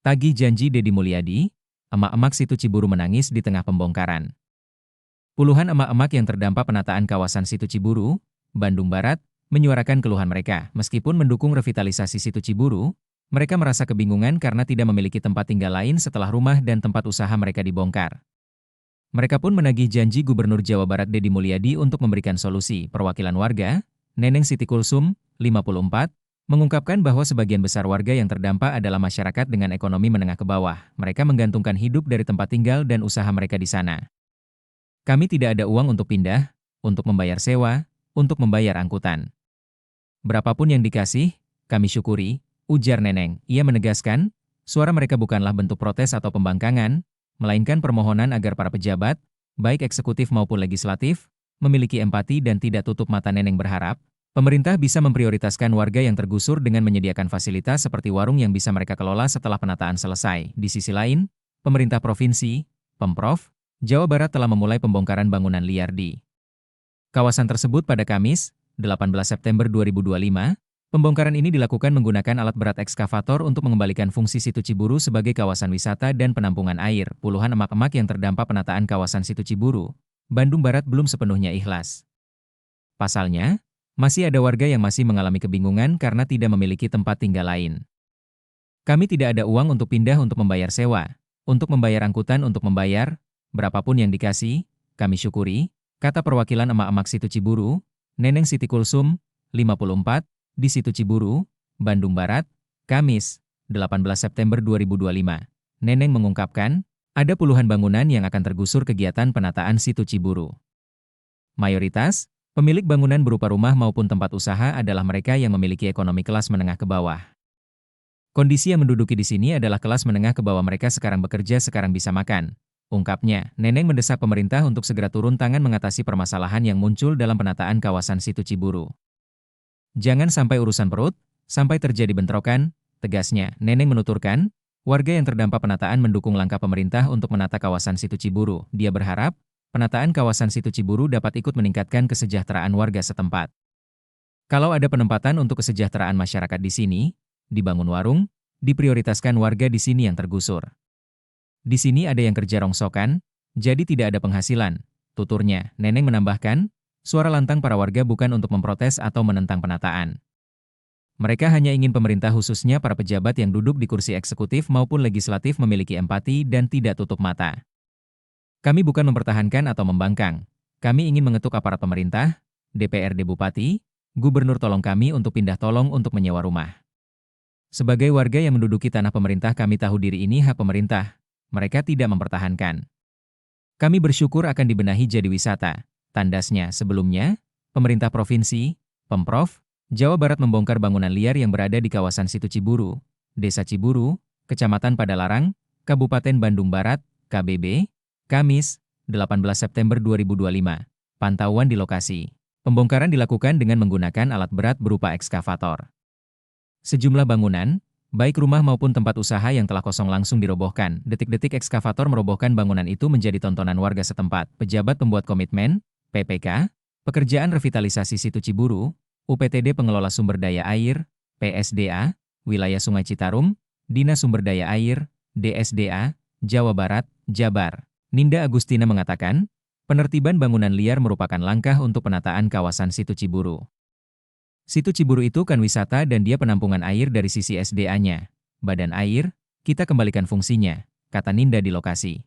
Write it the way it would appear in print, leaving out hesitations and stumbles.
Tagih janji Deddy Mulyadi, emak-emak situ Ciburu menangis di tengah pembongkaran. Puluhan emak-emak yang terdampak penataan kawasan situ Ciburu, Bandung Barat, menyuarakan keluhan mereka. Meskipun mendukung revitalisasi situ Ciburu, mereka merasa kebingungan karena tidak memiliki tempat tinggal lain setelah rumah dan tempat usaha mereka dibongkar. Mereka pun menagih janji Gubernur Jawa Barat Deddy Mulyadi untuk memberikan solusi. Perwakilan warga, Neneng Siti Kulsum, 54, mengungkapkan bahwa sebagian besar warga yang terdampak adalah masyarakat dengan ekonomi menengah ke bawah. Mereka menggantungkan hidup dari tempat tinggal dan usaha mereka di sana. Kami tidak ada uang untuk pindah, untuk membayar sewa, untuk membayar angkutan. Berapapun yang dikasih, kami syukuri, ujar Neneng. Ia menegaskan, suara mereka bukanlah bentuk protes atau pembangkangan, melainkan permohonan agar para pejabat, baik eksekutif maupun legislatif, memiliki empati dan tidak tutup mata. Neneng berharap, pemerintah bisa memprioritaskan warga yang tergusur dengan menyediakan fasilitas seperti warung yang bisa mereka kelola setelah penataan selesai. Di sisi lain, pemerintah provinsi, Pemprov, Jawa Barat telah memulai pembongkaran bangunan liar di kawasan tersebut pada Kamis, 18 September 2025. Pembongkaran ini dilakukan menggunakan alat berat ekskavator untuk mengembalikan fungsi situ Ciburu sebagai kawasan wisata dan penampungan air. Puluhan emak-emak yang terdampak penataan kawasan situ Ciburu, Bandung Barat belum sepenuhnya ikhlas. Pasalnya, masih ada warga yang masih mengalami kebingungan karena tidak memiliki tempat tinggal lain. Kami tidak ada uang untuk pindah untuk membayar sewa, untuk membayar angkutan untuk membayar, berapapun yang dikasih, kami syukuri, kata perwakilan emak-emak situ Ciburu, Neneng Siti Kulsum, 54, di situ Ciburu, Bandung Barat, Kamis, 18 September 2025. Neneng mengungkapkan, ada puluhan bangunan yang akan tergusur kegiatan penataan situ Ciburu. Mayoritas, pemilik bangunan berupa rumah maupun tempat usaha adalah mereka yang memiliki ekonomi kelas menengah ke bawah. Kondisi yang menduduki di sini adalah kelas menengah ke bawah, mereka sekarang bekerja, sekarang bisa makan. Ungkapnya, Neneng mendesak pemerintah untuk segera turun tangan mengatasi permasalahan yang muncul dalam penataan kawasan situ Ciburu. Jangan sampai urusan perut, sampai terjadi bentrokan, tegasnya. Neneng menuturkan, warga yang terdampak penataan mendukung langkah pemerintah untuk menata kawasan situ Ciburu. Dia berharap, penataan kawasan situ Ciburu dapat ikut meningkatkan kesejahteraan warga setempat. Kalau ada penempatan untuk kesejahteraan masyarakat di sini, dibangun warung, diprioritaskan warga di sini yang tergusur. Di sini ada yang kerja rongsokan, jadi tidak ada penghasilan, tuturnya. Neneng menambahkan, suara lantang para warga bukan untuk memprotes atau menentang penataan. Mereka hanya ingin pemerintah, khususnya para pejabat yang duduk di kursi eksekutif maupun legislatif, memiliki empati dan tidak tutup mata. Kami bukan mempertahankan atau membangkang. Kami ingin mengetuk aparat pemerintah, DPRD, Bupati, Gubernur, tolong kami untuk pindah, tolong untuk menyewa rumah. Sebagai warga yang menduduki tanah pemerintah, kami tahu diri ini hak pemerintah. Mereka tidak mempertahankan. Kami bersyukur akan dibenahi jadi wisata, tandasnya. Sebelumnya, pemerintah provinsi, Pemprov, Jawa Barat membongkar bangunan liar yang berada di kawasan situ Ciburu, Desa Ciburu, Kecamatan Padalarang, Kabupaten Bandung Barat, KBB, Kamis, 18 September 2025. Pantauan di lokasi. Pembongkaran dilakukan dengan menggunakan alat berat berupa ekskavator. Sejumlah bangunan, baik rumah maupun tempat usaha yang telah kosong, langsung dirobohkan. Detik-detik ekskavator merobohkan bangunan itu menjadi tontonan warga setempat. Pejabat pembuat komitmen, PPK, pekerjaan revitalisasi situ Ciburu, UPTD Pengelola Sumber Daya Air, PSDA, Wilayah Sungai Citarum, Dinas Sumber Daya Air, DSDA, Jawa Barat, Jabar. Ninda Agustina mengatakan, penertiban bangunan liar merupakan langkah untuk penataan kawasan situ Ciburu. Situ Ciburu itu kan wisata dan dia penampungan air dari sisi SDA-nya. Badan air, kita kembalikan fungsinya, kata Ninda di lokasi.